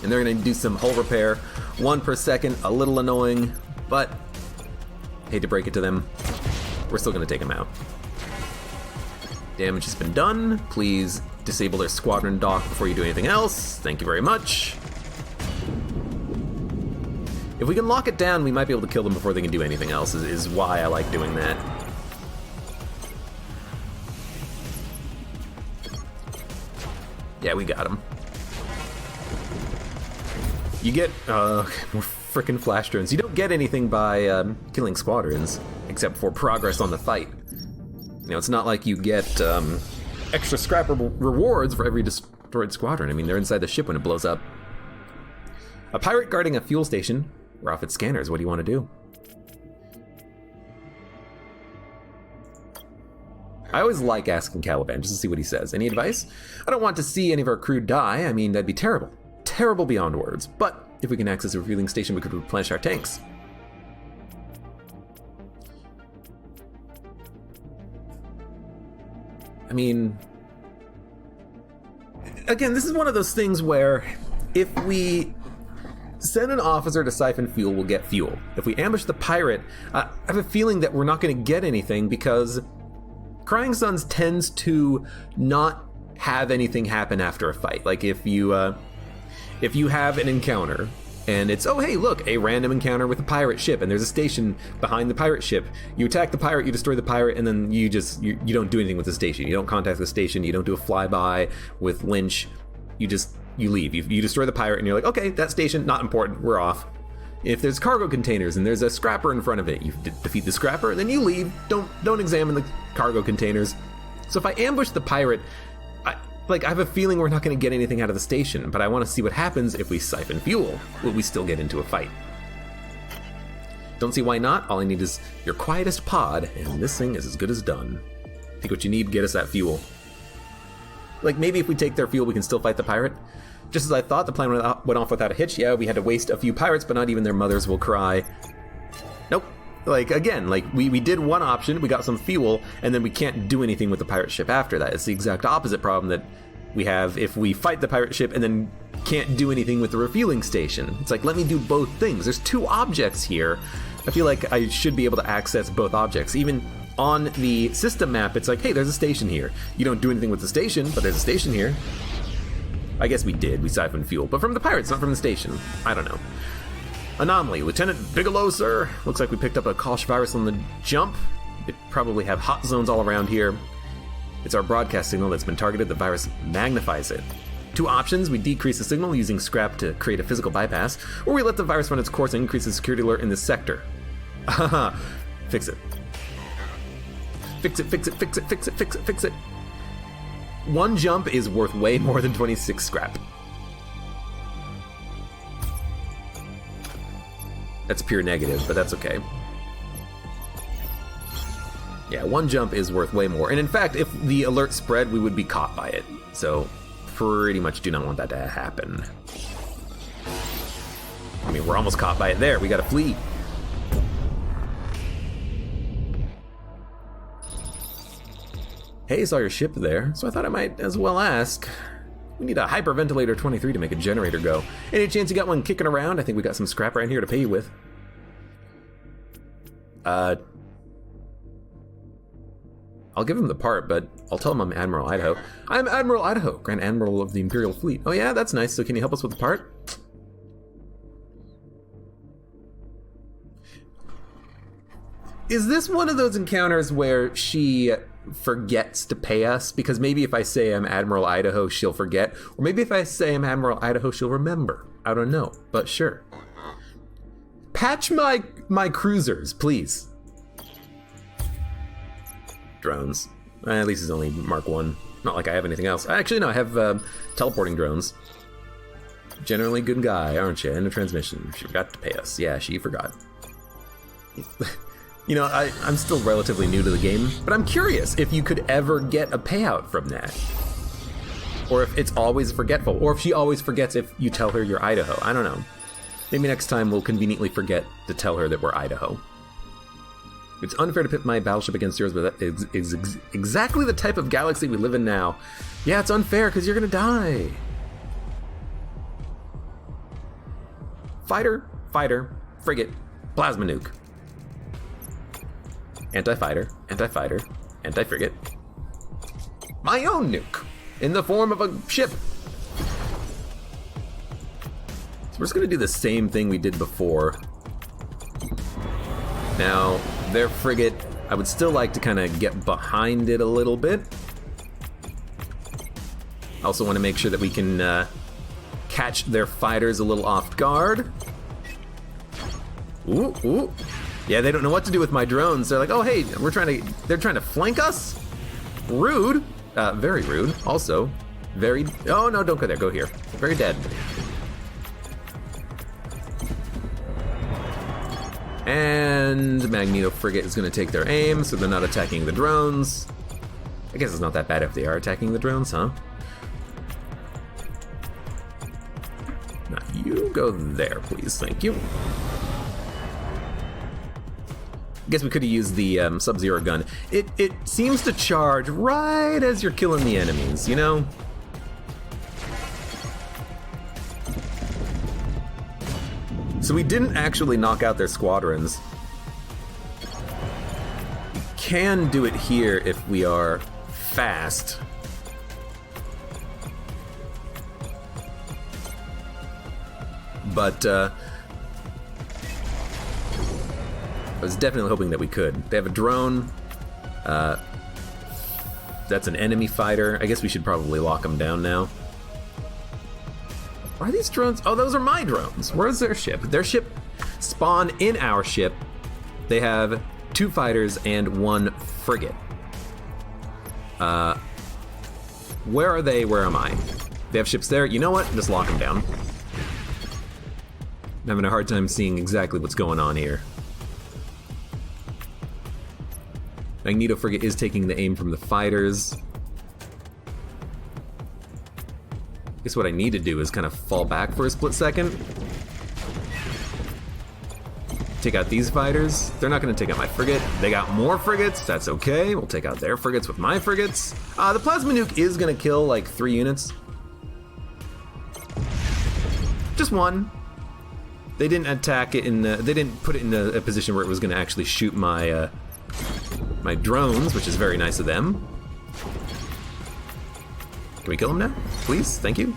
And they're going to do some hull repair, 1 per second, a little annoying, but hate to break it to them, we're still going to take them out. Damage has been done. Please disable their squadron dock before you do anything else. Thank you very much. If we can lock it down, we might be able to kill them before they can do anything else, is why I like doing that. Yeah, we got him. You get, more frickin' flash drones. You don't get anything by killing squadrons, except for progress on the fight. You know, it's not like you get extra scrap rewards for every destroyed squadron. I mean, they're inside the ship when it blows up. A pirate guarding a fuel station. We're off its scanners. What do you want to do? I always like asking Caliban just to see what he says. Any advice? I don't want to see any of our crew die. I mean, that'd be terrible. Terrible beyond words. But if we can access a refueling station, we could replenish our tanks. I mean, again, this is one of those things where if we send an officer to siphon fuel, we'll get fuel. If we ambush the pirate, I have a feeling that we're not going to get anything because Crying Suns tends to not have anything happen after a fight. Like if you if you have an encounter, and it's, oh hey, look, a random encounter with a pirate ship, and there's a station behind the pirate ship. You attack the pirate, you destroy the pirate, and then you don't do anything with the station. You don't contact the station, you don't do a flyby with Lynch. You leave. You destroy the pirate, and you're like, okay, that station, not important, we're off. If there's cargo containers and there's a scrapper in front of it, you defeat the scrapper, then you leave. Don't examine the cargo containers. So if I ambush the pirate, I have a feeling we're not going to get anything out of the station, but I want to see what happens if we siphon fuel. Will we still get into a fight? Don't see why not. All I need is your quietest pod, and this thing is as good as done. Take what you need, get us that fuel. Like, maybe if we take their fuel, we can still fight the pirate. Just as I thought, the plan went off without a hitch. Yeah, we had to waste a few pirates, but not even their mothers will cry. Nope. Like, again, like, we did one option, we got some fuel, and then we can't do anything with the pirate ship after that. It's the exact opposite problem that we have if we fight the pirate ship and then can't do anything with the refueling station. It's like, let me do both things. There's two objects here. I feel like I should be able to access both objects. Even on the system map, it's like, hey, there's a station here. You don't do anything with the station, but there's a station here. I guess we did. We siphoned fuel, but from the pirates, not from the station. I don't know. Anomaly. Lieutenant Bigelow, sir. Looks like we picked up a Kosh virus on the jump. They probably have hot zones all around here. It's our broadcast signal that's been targeted. The virus magnifies it. Two options. We decrease the signal using scrap to create a physical bypass, or we let the virus run its course and increase the security alert in this sector. Fix it. Fix it, fix it, fix it, fix it, fix it, fix it. One jump is worth way more than 26 scrap. That's pure negative, but that's okay. Yeah, one jump is worth way more. And in fact, if the alert spread, we would be caught by it. So, pretty much do not want that to happen. I mean, we're almost caught by it there. We gotta flee. Hey, saw your ship there, so I thought I might as well ask. We need a hyperventilator 23 to make a generator go. Any chance you got one kicking around? I think we got some scrap around here to pay you with. I'll give him the part, but I'll tell him I'm Admiral Idaho. I'm Admiral Idaho, Grand Admiral of the Imperial Fleet. Oh yeah, that's nice. So can you help us with the part? Is this one of those encounters where she forgets to pay us? Because maybe if I say I'm Admiral Idaho, she'll forget. Or maybe if I say I'm Admiral Idaho, she'll remember. I don't know, but sure. Patch my cruisers, please. Drones. At least it's only Mark 1. Not like I have anything else. Actually, no, I have teleporting drones. Generally good guy, aren't you? End of transmission. She forgot to pay us. Yeah, she forgot. You know, I'm still relatively new to the game, but I'm curious if you could ever get a payout from that. Or if it's always forgetful. Or if she always forgets if you tell her you're Idaho. I don't know. Maybe next time we'll conveniently forget to tell her that we're Idaho. It's unfair to pit my battleship against yours, but that is exactly the type of galaxy we live in now. Yeah, it's unfair because you're gonna die. Fighter, fighter, frigate, plasma nuke. Anti-fighter, anti-fighter, anti-frigate. My own nuke, in the form of a ship. So we're just gonna do the same thing we did before. Now, their frigate, I would still like to kind of get behind it a little bit. I also want to make sure that we can catch their fighters a little off guard. Ooh, ooh. Yeah, they don't know what to do with my drones. They're like, oh, hey, they're trying to flank us? Rude. Very rude. Also, very, oh, no, don't go there, go here. Very dead. And Magneto frigate is going to take their aim, so they're not attacking the drones. I guess it's not that bad if they are attacking the drones, huh? Now you go there, please. Thank you. I guess we could have used the Sub-Zero gun. It seems to charge right as you're killing the enemies, you know? So we didn't actually knock out their squadrons. We can do it here if we are fast. But I was definitely hoping that we could. They have a drone. That's an enemy fighter. I guess we should probably lock them down now. Why are these drones? Oh, those are my drones. Where's their ship? Their ship spawned in our ship. They have 2 fighters and 1 frigate. Where are they? Where am I? They have ships there. You know what? Just lock them down. I'm having a hard time seeing exactly what's going on here. Magneto frigate is taking the aim from the fighters. I guess what I need to do is kind of fall back for a split second. Take out these fighters. They're not going to take out my frigate. They got more frigates. That's okay. We'll take out their frigates with my frigates. The plasma nuke is going to kill like 3 units. Just 1. They didn't attack it in. They didn't put it in a position where it was going to actually shoot my my drones, which is very nice of them. Can we kill them now? Please? Thank you.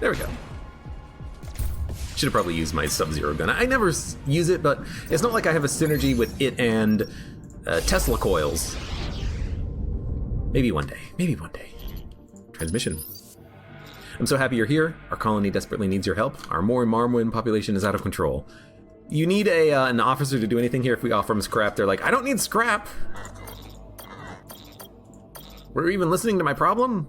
There we go. Should have probably used my Sub-Zero gun. I never use it, but it's not like I have a synergy with it and Tesla coils. Maybe one day. Maybe one day. Transmission. I'm so happy you're here. Our colony desperately needs your help. Our Marmwin population is out of control. You need an officer to do anything here. If we offer them scrap, they're like, I don't need scrap. Were you even listening to my problem?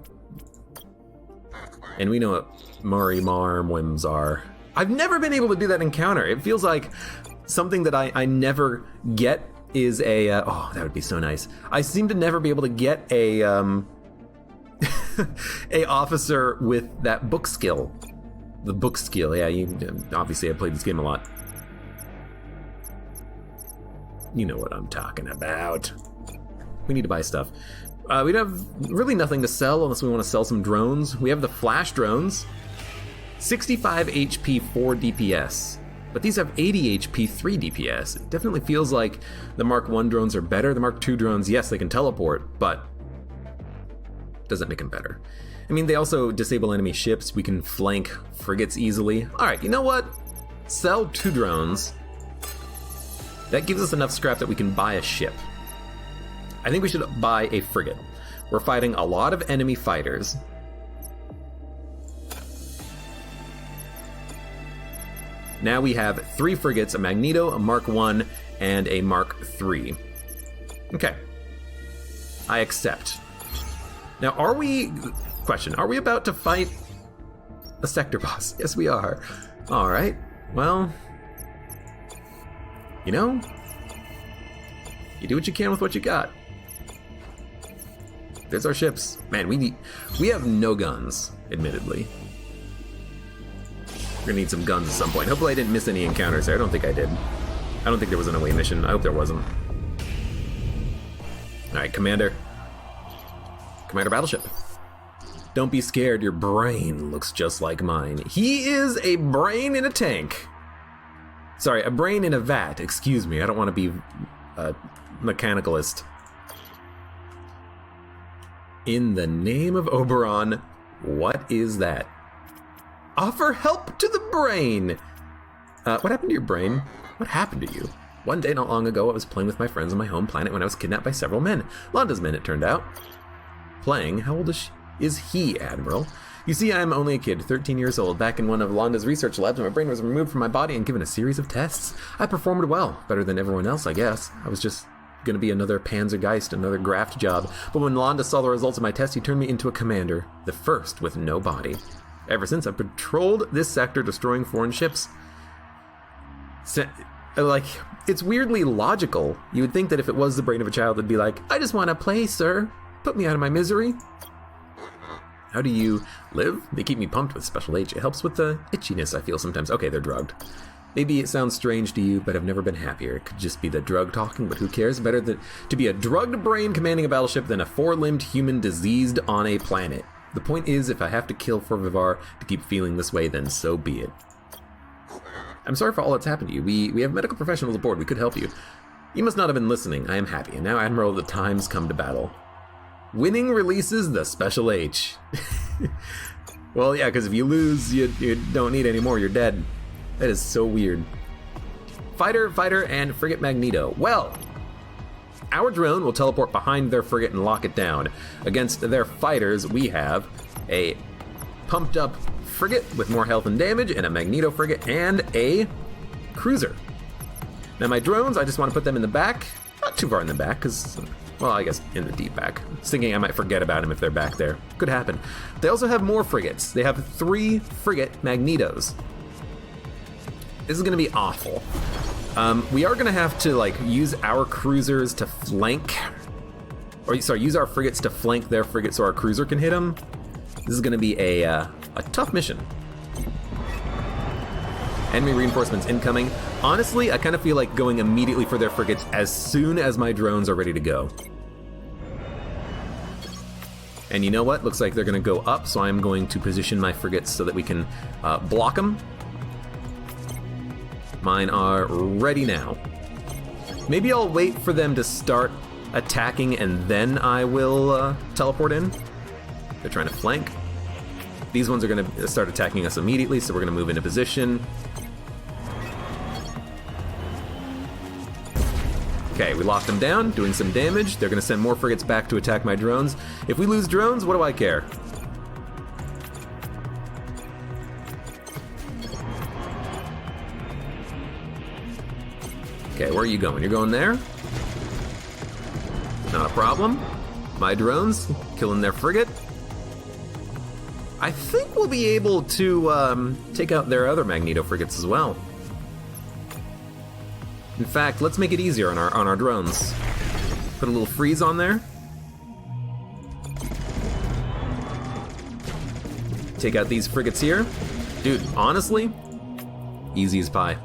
And we know what Marmwims are. I've never been able to do that encounter. It feels like something that I never get is a... oh, that would be so nice. I seem to never be able to get a... a officer with that book skill. The book skill, yeah. Obviously, I played this game a lot. You know what I'm talking about. We need to buy stuff. We have really nothing to sell unless we want to sell some drones. We have the flash drones. 65 HP, 4 DPS. But these have 80 HP, 3 DPS. It definitely feels like the Mark 1 drones are better. The Mark 2 drones, yes, they can teleport, but doesn't make them better. I mean, they also disable enemy ships. We can flank frigates easily. All right, you know what? Sell 2 drones. That gives us enough scrap that we can buy a ship. I think we should buy a frigate. We're fighting a lot of enemy fighters. Now we have 3 frigates, a Magneto, a Mark 1, and a Mark 3. Okay. I accept. Now, are we about to fight a sector boss? Yes, we are. All right. Well, you know, you do what you can with what you got. There's our ships. Man, we have no guns, admittedly. We're gonna need some guns at some point. Hopefully I didn't miss any encounters there. I don't think I did. I don't think there was an away mission. I hope there wasn't. All right, Commander. Commander Battleship. Don't be scared, your brain looks just like mine. He is a brain in a tank. Sorry, a brain in a vat, excuse me. I don't want to be a mechanicalist. In the name of Oberon, what is that? Offer help to the brain! What happened to your brain? What happened to you? One day not long ago, I was playing with my friends on my home planet when I was kidnapped by several men. Landa's men, it turned out. Playing? How old is he, Admiral? You see, I am only a kid, 13 years old. Back in one of Landa's research labs, my brain was removed from my body and given a series of tests. I performed well, better than everyone else, I guess. I was just gonna be another Panzergeist, another graft job. But when Landa saw the results of my test, he turned me into a commander, the first with no body. Ever since, I've patrolled this sector, destroying foreign ships. It's weirdly logical. You would think that if it was the brain of a child, it'd be like, I just want to play, sir. Put me out of my misery. How do you live? They keep me pumped with Special H. It helps with the itchiness I feel sometimes. Okay, they're drugged. Maybe it sounds strange to you, but I've never been happier. It could just be the drug talking, but who cares? Better to be a drugged brain commanding a battleship than a 4-limbed human diseased on a planet. The point is, if I have to kill for Vivar to keep feeling this way, then so be it. I'm sorry for all that's happened to you. We have medical professionals aboard. We could help you. You must not have been listening. I am happy. And now, Admiral, the time's come to battle. Winning releases the Special H. Well, yeah, because if you lose, you don't need any more. You're dead. That is so weird. Fighter, and frigate Magneto. Well, our drone will teleport behind their frigate and lock it down. Against their fighters, we have a pumped up frigate with more health and damage, and a Magneto frigate, and a cruiser. Now my drones, I just want to put them in the back. Not too far in the back, because, well, I guess in the deep back. I was thinking I might forget about them if they're back there. Could happen. They also have more frigates. They have 3 frigate Magnetos. This is going to be awful. We are going to have to, like, use our cruisers to flank, or sorry, use our frigates to flank their frigate so our cruiser can hit them. This is going to be a tough mission. Enemy reinforcements incoming. Honestly, I kind of feel like going immediately for their frigates as soon as my drones are ready to go. And you know what? Looks like they're going to go up, so I'm going to position my frigates so that we can block them. Mine are ready now. Maybe I'll wait for them to start attacking and then I will teleport in. They're trying to flank. These ones are going to start attacking us immediately, so we're going to move into position. Okay, we locked them down, doing some damage. They're going to send more frigates back to attack my drones. If we lose drones, what do I care? Okay, where are you going? You're going there? Not a problem. My drones, killing their frigate. I think we'll be able to take out their other Magneto frigates as well. In fact, let's make it easier on our drones. Put a little freeze on there. Take out these frigates here. Dude, honestly, easy as pie.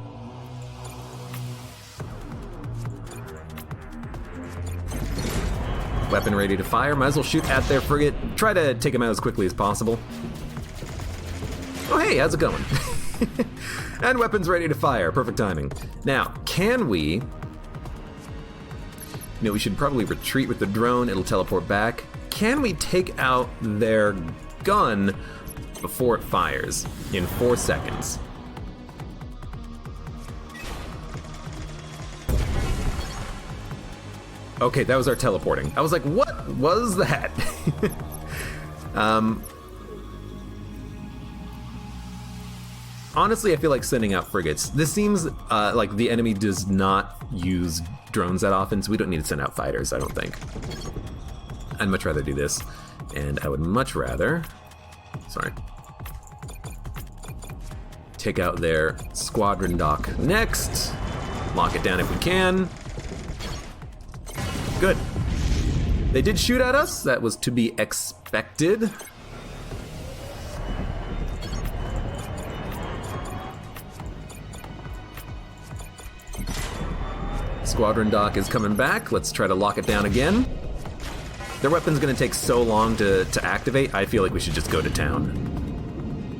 Weapon ready to fire. Might as well shoot at their frigate. Try to take them out as quickly as possible. Oh, hey, how's it going? And weapons ready to fire. Perfect timing. Now, can we... You know, we should probably retreat with the drone. It'll teleport back. Can we take out their gun before it fires in 4 seconds? Okay, that was our teleporting. I was like, what was that? Honestly, I feel like sending out frigates. This seems like the enemy does not use drones that often, so we don't need to send out fighters, I don't think. I'd much rather do this. And I would much rather... Sorry. Take out their squadron dock next. Lock it down if we can. Good. They did shoot at us. That was to be expected. Squadron dock is coming back. Let's try to lock it down again. Their weapon's gonna take so long to activate, I feel like we should just go to town.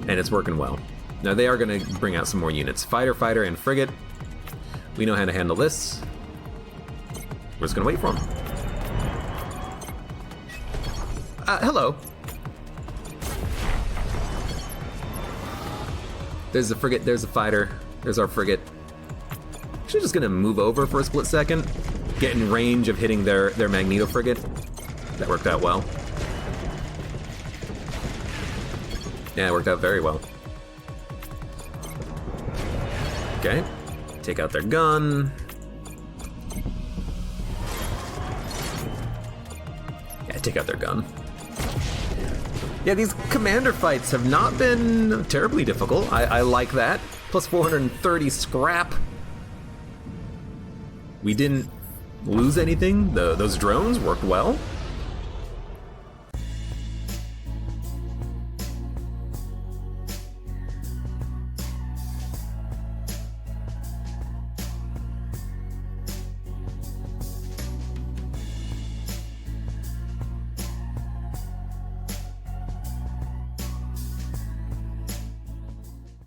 And it's working well. Now they are gonna bring out some more units. Fighter, and frigate. We know how to handle this. We're just gonna wait for them. Hello. There's a frigate, there's a fighter, there's our frigate. Actually just gonna move over for a split second. Get in range of hitting their Magneto frigate. That worked out well. Yeah, it worked out very well. Okay, take out their gun. Yeah, take out their gun. Yeah, these commander fights have not been terribly difficult. I like that. Plus 430 scrap. We didn't lose anything. Those drones worked well.